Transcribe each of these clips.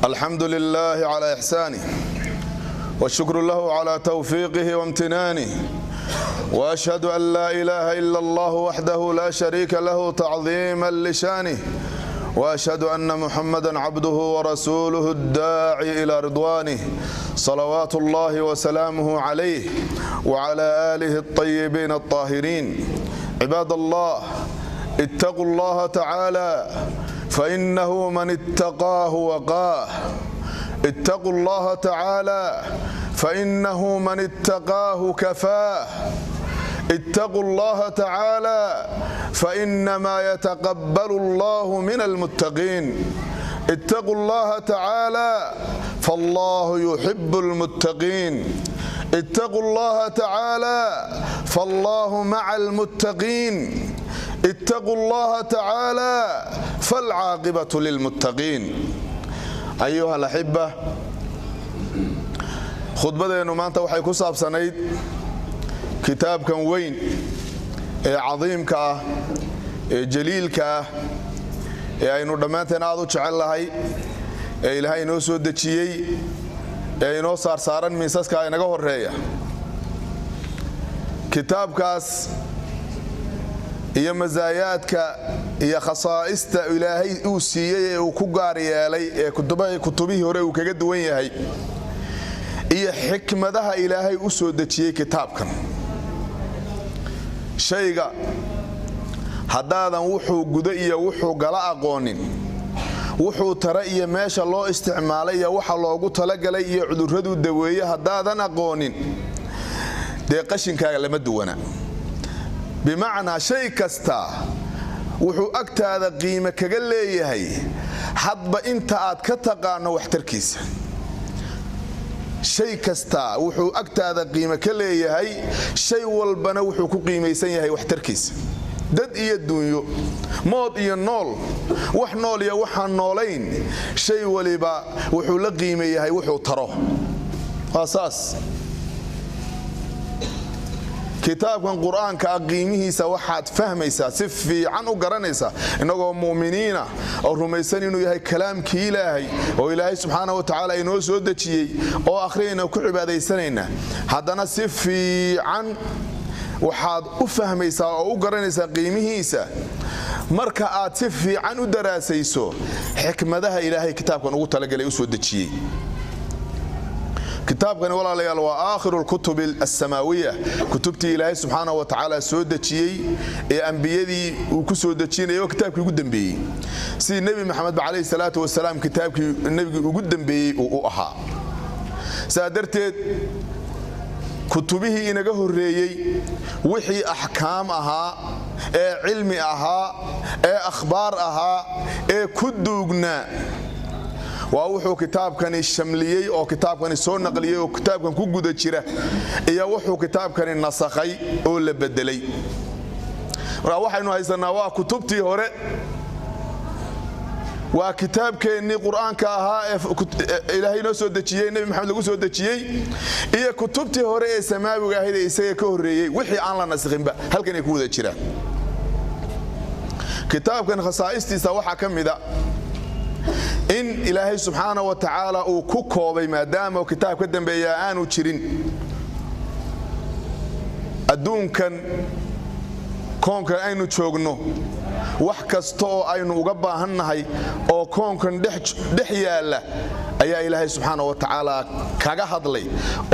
الحمد لله على إحسانه والشكر له على توفيقه وامتنانه وأشهد أن لا إله إلا الله وحده لا شريك له تعظيما لشانه وأشهد أن محمدا عبده ورسوله الداعي إلى رضوانه صلوات الله وسلامه عليه وعلى آله الطيبين الطاهرين. عباد الله، اتقوا الله تعالى فإنه من اتقاه وقاه. اتقوا الله تعالى فإنه من اتقاه كفاه. اتقوا الله تعالى فإنما يتقبل الله من المتقين. اتقوا الله تعالى فالله يحب المتقين. اتقوا الله تعالى فالله مع المتقين. اتقوا الله تعالى فالعاقبة للمتقين. أيها الأحبة، khudbadeenu maanta waxay ku saabsanayd kitaabkan weyn ee cadiimka ah ee jaliilka ah ee aynu dhammaanteen aad u jecelahay ee Ilaahay inoo soo dejiyay ee inoo saaran miisaska inaga horeeya. kitaabkaas iyo mazaayaadka iyo khasaa'ista Ilaahay uu siiyay ee uu ku gaar yeelay ee kutubihii hore uu kaga duwan yahay iyo xikmadaha Ilaahay u soo dejiyay kitaabkan. shayga haddaadan wuxuu gudo iyo wuxuu gala aqoonin, wuxuu tara iyo meesha loo isticmaalay iyo waxa loogu talagalay iyo cudurradu daweeye haddaadan aqoonin, dee qashinkaaga lama duwana. bimacnaa shay kasta wuxuu agtaada qiimo kaga leeyahay hadba inta aad ka taqaano waxtarkiisa. shay kasta wuxuu agtaada qiimo ka leeyahay, shay walbana wuxuu ku qiimaysan yahay waxtarkiisa. dad iyo duunyo, mood iyo nool, wax nool iyo waxaan noolayn, shay waliba wuxuu la qiimo yahay wuxuu taro. asaas kitaabkan quraanka qiimihiisa waxaad fahmaysaa, si fiican u garanaysaa inagoo muuminiina oo rumaysan inuu yahay kalaamkii Ilaahay oo Ilaahay subxaanahu wa ta'aala inoo soo dejiyay oo akhriyayna ku cibaadaysanayna. haddana si fiican waxaad u fahmaysaa oo u garanaysaa qiimihiisa marka aad si fiican u daraasayso xikmadaha Ilaahay kitaabkan ugu talagalay u soo dejiyay. kitaabkan walaalayaal waa aakhirul kutub as-samaawiya, kutubtii Ilaahay subxaanahu wa ta'aala soo dejiyay ee anbiyadii uu ku soo dejinay kitaabkii ugu dambeeyay, si nabi maxamed calayhi salaatu wasalaam kitaabkii nabigii ugu dambeeyay uu ahaa. saadarteed kutubihii inaga horeeyay wixii ahkaam ahaa ee cilmi ahaa ee akhbaar ahaa ee ku duugnaa waa wuxuu kitaabkani shamliyay oo kitaabkani soo naqliyay oo kitaabkan ku guda jira iyo wuxuu kitaabkani nasakhay oo la bedelay. waxaynu haysanaa waa kutubtii hore, waa kitaabkeenii quraanka ahaa ee Ilaahay noo soo dejiyay, nabi maxamed lagu soo dejiyay, iyo kutubtii hore ee samaawiga ahayd ee isaga ka horeeyay wixii aan la nasakhinba halkan ay ku wada jiraan. kitaabkan khasaa'istiisa waxa kamida in Ilaahay subxaanahu wa ta'aala uu ku koobay maadaama kitaabka dambeeya aanu jirin adduunkan koonkan aynu joogno, wax kasta oo aynu uga baahannahay oo koonkan dhex yaala ayaa Ilaahay subxaanahu wa ta'aala kaga hadlay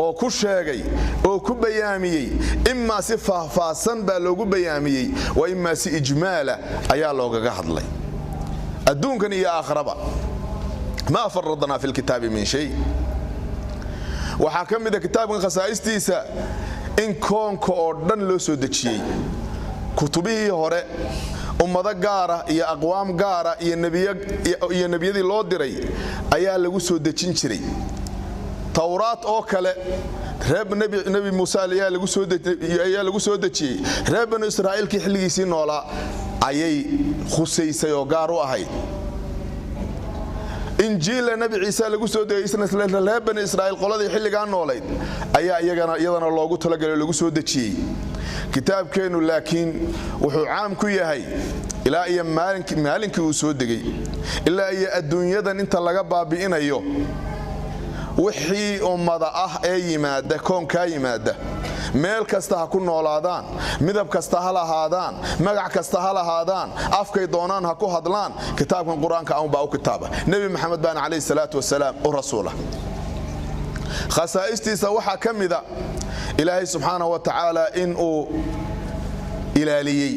oo ku sheegay oo ku bayaamiyay. imma si faahfaahsan baa loogu bayaamiyay wa imma si ijmaala ayaa loogaga hadlay. adduunkan iyo aakhiraba ما فرضنا في الكتاب من شيء. وحكم إذا كتاب خصائصتيسا إن كون كوردن لو سو دجيي كتبه هره ummada gaara iyo aqwaam gaara iyo nabiyadii loo diray ayaa lagu soo dejin jiray. tawraat oo kale reeb nabi Muuse ayaa lagu soo dejiyay. reeb banu Israa'iilkii xilligiisii noolaa ayay khusaysay oo gaar u ahayd. injiil nabi Ciise lagu soo dejiyay isna reeb banu Israa'iil qoladii xilligan noolayd ayaa iyadana loogu talagalay lagu soo dejiyay. kitaabkeenu laakiin wuxuu caam ku yahay ilaa iyo maalinkii uu soo degay ilaa iyo adduunyadan inta laga baabi'inayo wixii ummada ah ee yimaada koonkaa yimaada meel kasta ha ku noolaadaan midab kasta ha lahaadaan magac kasta ha lahaadaan afkay doonaan ha ku hadlaan kitaabkan qur-aanka aan baa u kitaaba nabi maxamed baan calayhi salaatu wasalaam oo rasuula khasaa'istiisa waxaa ka mida ilaahay subxaanahu wa tacaala in uu ilaaliyey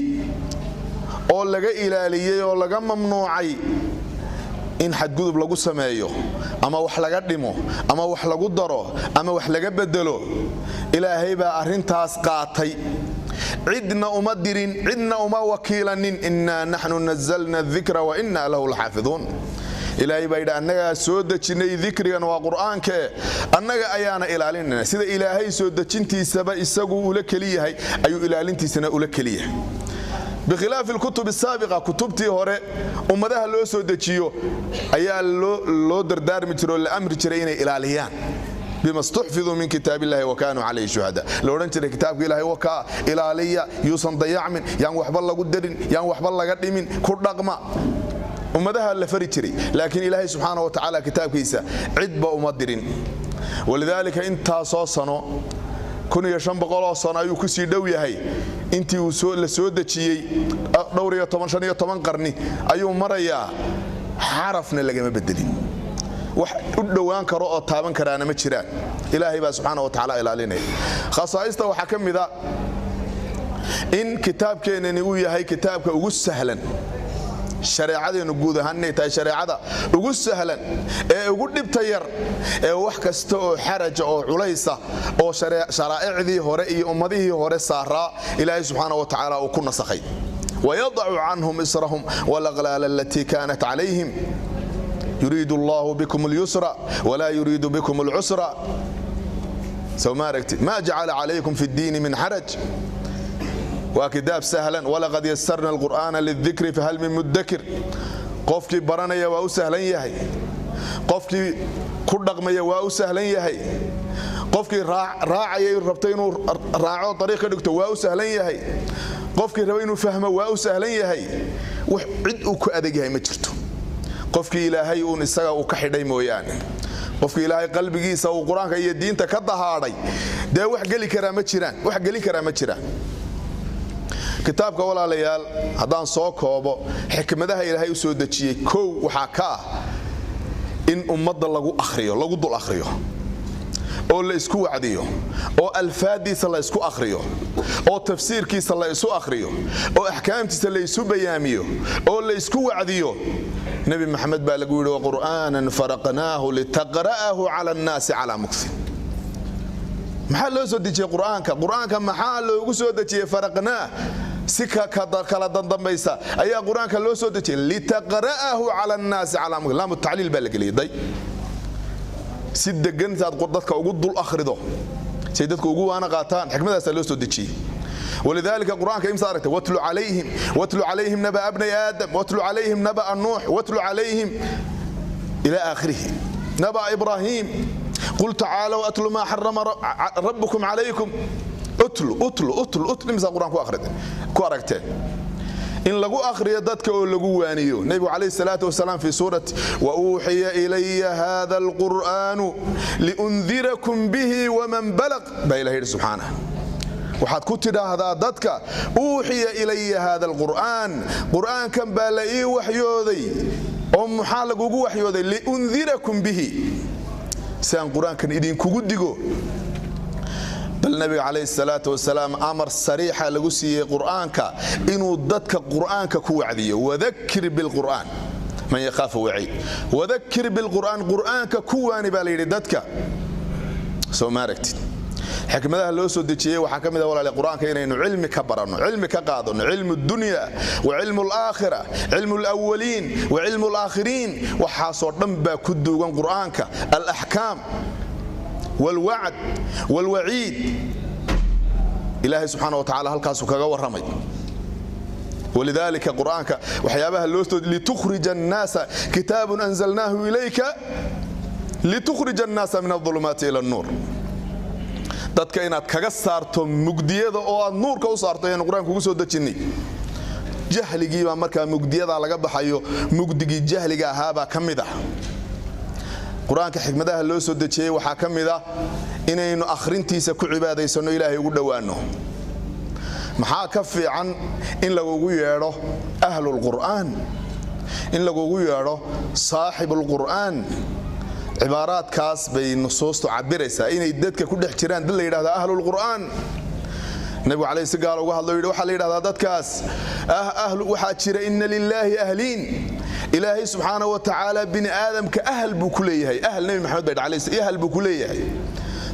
oo laga ilaaliyey oo laga mamnuucay in xadgudub lagu sameeyo ama wax laga dhimo ama wax lagu daro ama wax laga bedelo ilaahay baa arintaas qaatay cidna uma dirin cidna uma wakiilanin inna nahnu nazzalna dhikra wa inna lahu lahafidun ilaahay baa yidhi annaga soo dejinay dhikrigan waa quraanka annaga ayaana ilaalinayna sida ilaahay soo dejintiisaba isagu ula kaliyahay ayuu ilaalintiisana ula kaliyahay بخلاف الكتب السابقة كتبتي هوري أمدها لو سو دجيو أيا لو دردار مترو الأمر جرينا إلى الهيان بما استحفظوا من كتاب الله وكانوا عليه شهداء لو رنت كتاب الله وكا إلى عليا يوصن ضياع من يان وحب الله قدرين يان وحب الله قدمين كل رقمة أمدها اللي فريتري لكن إلهي سبحانه وتعالى كتاب كيسا عدبة أمدرين ولذلك انت صوصنا كن يشان بقول صنع يكسي دويهاي انتي وسول لسود دجيي دورية 15 قرني ايو مريا حرفنا لقى ما بدلين wax u dhawaan karo oo taaban karaana ma jiraan ilaahay baa subhanahu wa ta'ala ilaalinay khasaa'ista waxa kamida in kitaabkeenani uu yahay kitaabka ugu sahlan shareecadeenu guud ahaan ay tahay shareecada ugu sahlan ee ugu dhibta yar ee wax kasta oo xaraja oo culaysa oo sharaa'icdii hore iyo ummadihii hore saaraa ilaahay subhanahu wa ta'ala uu ku nasakhay ويضع عنهم إصرهم والأغلال التي كانت عليهم يريد الله بكم اليسر ولا يريد بكم العسر ما جعل عليكم في الدين من حرج وكتاب سهلا ولقد يسرنا القرآن للذكر فهل من مدكر قفك برانيا واو سهلا يهي قفك كردقميا واو سهلا يهي قفك راعي ربطين راعوا طريق دكتور واو سهلا يهي قفك روين فهمه واو سهلا يهي وعدك أدقها مجرته قفك إلهي ونساء وكحدي مويانه قفك إلهي قلبكيسا وقرآنك هي الدين تكدهاري ده وح قلي كرامة جيران وح قلي كرامة جيران كتابك ولا ليال هدان soo koobo xikmadaha Ilaahay u soo dajiyay koow waxa ka in ummadda lagu akhriyo lagu dul akhriyo oo la isku wacdiyo oo alfaadiisa la isku akhriyo oo tafsiirkiisa la isku akhriyo oo ahkaamtiisa la isku bayaamiyo oo la isku wacdiyo nabi maxamed baa lagu yiri qur'aanan faraqnaahu litaqra'ahu 'ala an-naasi 'ala muksin maxaa loo soo dejiyay quraanka maxaa loogu soo dejiyay faraqnaa sika kala danbaysa ayaa quraanka loo soo dejiyay litaqra'ahu 'ala an-naasi 'ala muksin lam ta'lil baa laga leeyahay si degan saad dadka ugu dul akhrido si dadka ugu waana qaataan xikmadaas loo soo dejiyay ولذلك القرآن كريم صارت واتلو عليهم نبأ ابني آدم واتلو عليهم نبأ نوح واتلو عليهم إلى آخره نبأ إبراهيم قل تعالوا أتلوا ما حرم ربكم عليكم أتلوا مثل القرآن كو أركتين إن لقوا آخر يددك أو لقوا وانيو النبي عليه الصلاة والسلام في سورة وأوحي إلي هذا القرآن لأنذركم به ومن بلغ بإله سبحانه وحد كنت هذا ضدك أوحي إلي هذا القرآن كان بالي وحيوذي أم حالق وحيوذي لأنذركم به سان قرآن كان إذن كوديغو بل النبي عليه الصلاة والسلام أمر صريحة لقسي قرآنك إنه ضدك قرآنك كوعدي وذكر بالقرآن من يخاف وعيد وذكر بالقرآن قرآنك كواني بالي ضدك سو ماركتي حكمتها لو سو دجيه waxa kamid ah walaal quraanka inaynu cilmi ka barano cilmi ka qaadano cilmu dunya wa cilmu al-aakhirah cilmu al-awwalin wa cilmu al-aakhirin waxa soo dhan ba ku duugan quraanka al-ahkam wal-wa'd wal-wa'id ilaahi subhanahu wa ta'ala halkaas kaga waramay ولذلك قرآنك وحيابها لو سو لتخرج الناس كتاب أنزلناه إليك لتخرج الناس من الظلمات إلى النور dadka inaad kaga saarto mugdiyada oo aad nuurka u saarto ayaan quraanka ugu soo dajinay jahligii baa markaa mugdiyada laga baxayo mugdigii jahliga ahaaba kamid ah quraanka xikmadaha loo soo dajiyay waxa kamid ah inaynu akhrintiisa ku cibaadaysano ilaahay ugu dhawaano maxaa ka fiican in lagu yeero ahlul quraan in lagu yeero saaxibul quraan cibaaraadkaas bay nusuustu cabiraysaa inay dadka ku dhex jiraan dad la yiraahdo ahlul quraan nabi alayhi salaam uga hadlo waxa la yiraahdaa dadkaas ahlu waxa jira inna lillahi ahliin ilaahi subhanahu wa ta'ala bini aadamka ahl buu ku leeyahay ahl nabi maxamed bay alayhi ahl buu ku leeyahay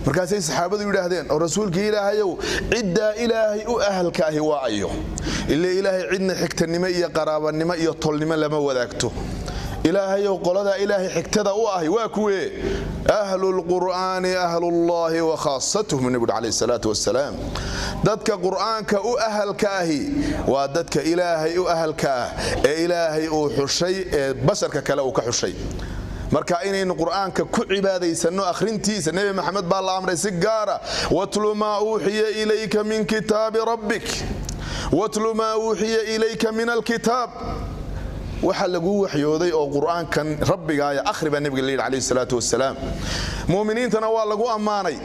markaasay saxaabadu yiraahdeen oo rasuulka ilaahayow cidda ilaahi u ahlka ahi waa ayo ilaahi cidna xigtanimo iyo qaraabanimo iyo tolnimo lama wadaagto إلهي وقلدا إلهي حكتدا وآهي واكوي أهل القرآن أهل الله وخاصته من نبي عليه الصلاة والسلام دتك قرآن كأو أهل كاهي ودتك إلهي أهل كاه إلهي وحشي بشر ككلا وكحشي marka inay quraanka ku cibaadaysanno akhrintiisa nabi maxamed baa la amray si gaara watlu ma uhiya ilayka min kitab rabbik watlu ma uhiya ilayka min alkitab waxa lagu waxyooday oo quraankan rabbiga ay akhriba nabiga alayhi salatu wasalaam muuminiintana waa lagu amaanay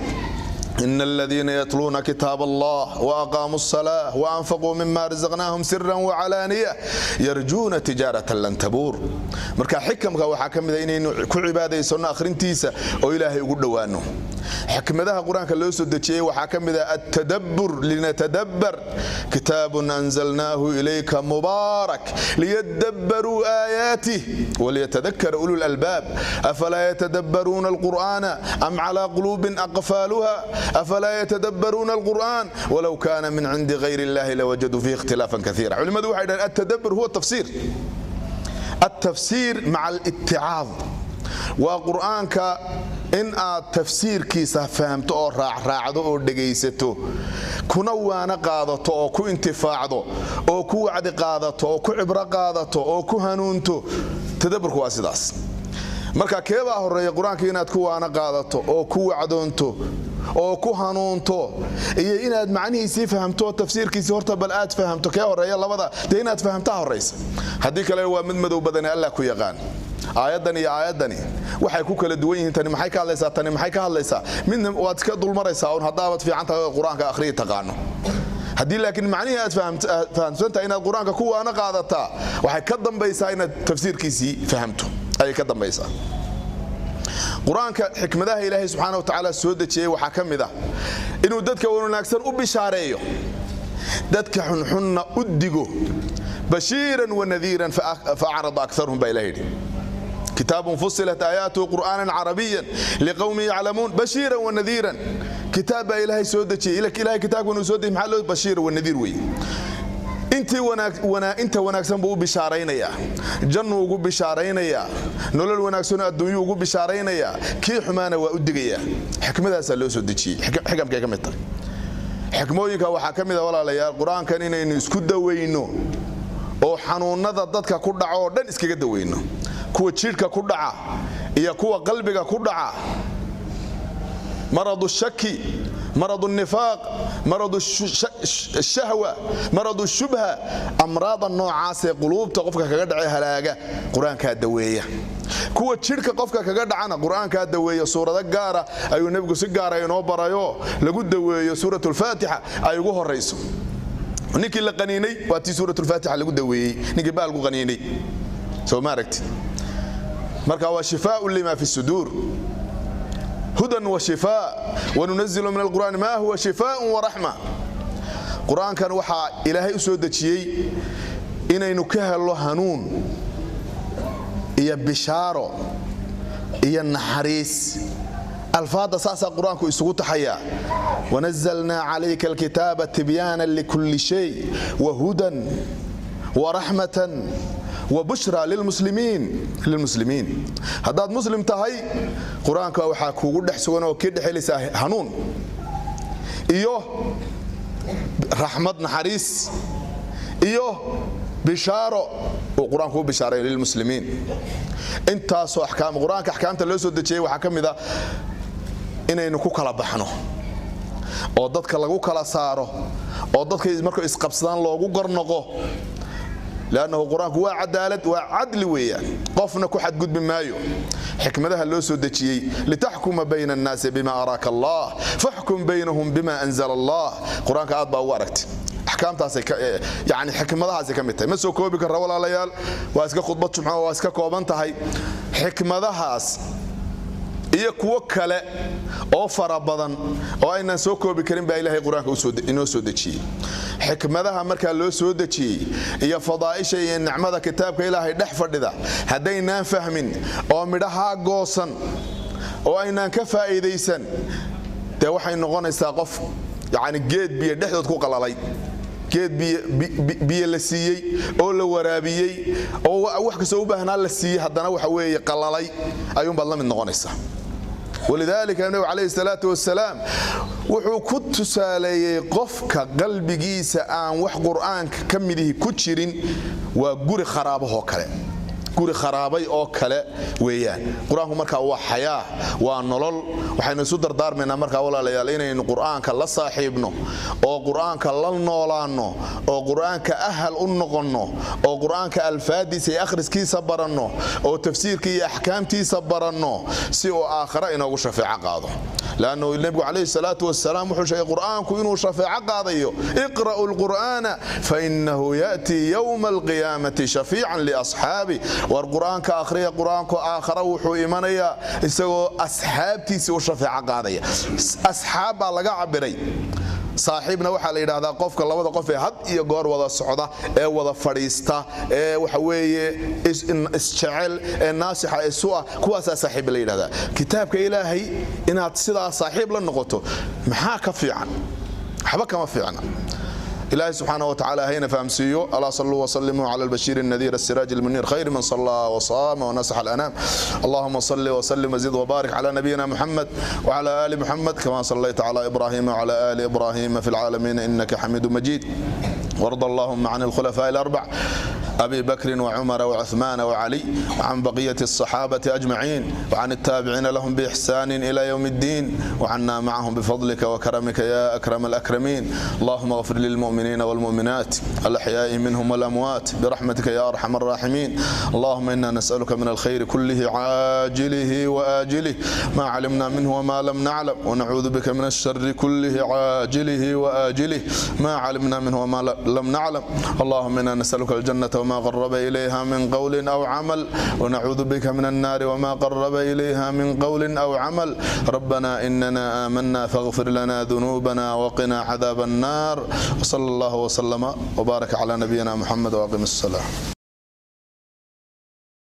إن الذين يتلون كتاب الله وأقاموا الصلاة وأنفقوا مما رزقناهم سرا وعلانية يرجون تجارة لن تبور مركا حكمك وحكم إنه كل عبادة يسون آخرين تيسا وإلهي يقول دوانه حكم ذا قرآن كله سدتشي وحكم ذا التدبر لنتدبر كتاب أنزلناه إليك مبارك ليتدبروا آياته وليتذكر أولو الألباب أفلا يتدبرون القرآن أم على قلوب أقفالها أفلا يتدبرون القرآن ولو كان من عند غير الله لوجدوا فيه اختلافا كثيرا علماء واحد التدبر هو التفسير مع الاتعاظ وقرآنك إن التفسير كيسا فهمت أو راعدو أو دقيستو كنا وانا قادتو أو كو انتفاعدو أو كو وعد قادتو أو كو عبرة قادتو أو كو هنونتو تدبر كو أسداس marka keeba horeeya quraanka inaad ku waana qaadato oo ku wacdoonto oo ku hanuunto iyo inaad macnihiisa fahamto tafsiirkiisa horta bal aad fahamto kee horeeya labada inaad fahamtaa horeysa hadii kale waa mid madow badan Allah ku yaqaan aayadani waxay ku kala duwan yihiin tani maxay ka hadlaysaa tani maxay ka hadlaysaa midna waad iska dulmaraysaa oo hadaabad fiican tahay quraanka akhriyo taqaano hadii laakiin macnihiisa aad fahamsantahay inaad quraanka ku waana qaadataa waxay ka dambaysaa inaad tafsiirkiisa fahamto ay ka dambaysa quraanka xikmadaha ilaahay subhanahu wa ta'ala soo dajiyay waxa kamid ah inuu dadka wanaagsan u bishaareeyo dadka xunxunna u digo bashiran wa nadhiran fa'arada aktharuhum bilayhi كتاب فصلت آياته قرآنا عربيا لقوم يعلمون بشيرا ونذيرا كتاب إلهي سو دجiyay إلهي كتاب ونو سو دجiyay maxaa loo bashiir wa nadhiir way inta wanaagsan buu bishaaraynaya jannu ugu bishaaraynaya nolol wanaagsan adduunyo ugu bishaaraynaya kii xumaana waa u digaya xikmadaas loo soo dajiyay xikamka kamid tahay xikmooyinka waxa kamid ah walaalayaal quraankan inaynu isku daweyno oo xanuunada dadka ku dhaco oo dhan iskaga daweyno kuwa jirka ku dhaca iyo kuwa qalbiga ku dhaca مرض الشك مرض النفاق مرض الشهوة مرض الشبهة أمراض النوعاس قلوب تقفك كجدع هلاجة قرآن كادوية كوا تشرك قفك كجدع عنا قرآن كادوية سورة الجارة أيو نبغى سجارة ينوبر أيو لجود دوية سورة الفاتحة أيوه الرئيس نيكي لقنيني واتي سورة الفاتحة لجود دوية نيكي بقى القنيني سو ما ركت مركا وشفاء لما في الصدور هدى وشفاء وننزل من القرآن ما هو شفاء ورحمة قرآن كان وحى إلهي أسود دجiyay inaynu ka helo hanuun iyo bishaaro iyo naxariis alfaada saasa quraanku isugu taxaya ونزلنا عليك الكتاب تبيانا لكل شيء وهدى ورحمة وبشرى للمسلمين هذا مسلم تهي قرآنك وحا كوغو دحسوغان oo ka dhaxelaysa hanuun iyo rahmad naxariis iyo bishaaro oo quraanku bishaaray lilmuslimiin intaasoo ahkaam quraanka ahkaamta loo soo dajiyay waxa kamid ah inaynu ku kala baxno oo dadka lagu kala saaro oo dadka markay isqabsadaan loogu gornoqo لأنه القرآن هو عدالة وعدل ويا قفنا كحد قد بمايو حكمتها اللو سودتشي لتحكم بين الناس بما أراك الله فاحكم بينهم بما أنزل الله قرآن كأطبع واركت أحكام تاسي يعني حكمتها زي كمتها مسو كوبك الرول على ليال واسكا خطبة سبحانه واسكا كوبانتها حكمتها iyo kuwa kale oo fara badan oo ayna soo koobi karin baa Ilaahay Quraanka inoo soo dejiyay xikmadaha marka loo soo dejiyay iyo fadaaisha iyo nicmada kitaabka Ilaahay dhex fadhida hadayna fahmin oo midhaha goosan oo ayna ka faa'iideysan taa waxay noqonaysaa qof yaani geed biyo dhexdood ku qalalay geed biyo la siiyay oo la waraabiyay oo wax ka soo baahnaa la siiyay hadana waxa weeye qalalay ayuun bad la mid noqonaysaa ولذلك النبي عليه الصلاة والسلام وحو كنت سالي قفك قلبي جيسا آن وح قرآن كمده كتشرين وقوري خرابه وكلا قوري خرابي أو كلا ويان قرآن مركا هو حياة ونلل وحين سدر دار من مركا ولا ليالين إن قرآن كلا صاحبنا أو قرآن كلا نولانو أو قرآن كأهل أنقنو أو قرآن كالفادي سيأخرس كي صبرنو أو تفسير كي أحكام تي صبرنو سيو آخر إنه شفيع قاضي لأنه النبي عليه الصلاة والسلام وحشي قرآن كإنه شفيع قاضي اقرأوا القرآن فإنه يأتي يوم القيامة شفيعا لأصحابه والقرآن كآخرية قرآن كآخر وحو إيمانيا يسوي أصحابتي سيو شفيع قاضي أصحاب على عبري صاحبنا waxa la yiraahdaa qofka labada qof ee had iyo goor wada socda ee wada fadhiista ee waxa weeye isjecel ee naasixa isu ah kuwaas saaxiib la yiraahdaa kitaabka Ilaahay inaad sidaa saaxiib la noqoto maxaa ka fiican waxba kama fiicna إلهي سبحانه وتعالى هنا فامسيو ألا صلوا وسلموا على البشير النذير السراج المنير خير من صلى وصام ونصح الأنام اللهم صل وسلم وزد وبارك على نبينا محمد وعلى آل محمد كما صليت على إبراهيم وعلى آل إبراهيم في العالمين إنك حميد مجيد وارض اللهم عن الخلفاء الأربع أبي بكر وعمر وعثمان وعلي وعن بقية الصحابة أجمعين وعن التابعين لهم بإحسان إلى يوم الدين وعنا معهم بفضلك وكرمك يا أكرم الأكرمين اللهم اغفر للمؤمنين والمؤمنات الأحياء منهم والأموات برحمتك يا أرحم الراحمين اللهم إنا نسألك من الخير كله عاجله وآجله ما علمنا منه وما لم نعلم ونعوذ بك من الشر كله عاجله وآجله ما علمنا منه وما لم نعلم اللهم إنا نسألك الجنة وما قرب إليها من قول أو عمل ونعوذ بك من النار وما قرب إليها من قول أو عمل ربنا إننا آمنا فاغفر لنا ذنوبنا وقنا عذاب النار وصلى الله وسلم وبارك على نبينا محمد وأقم الصلاة.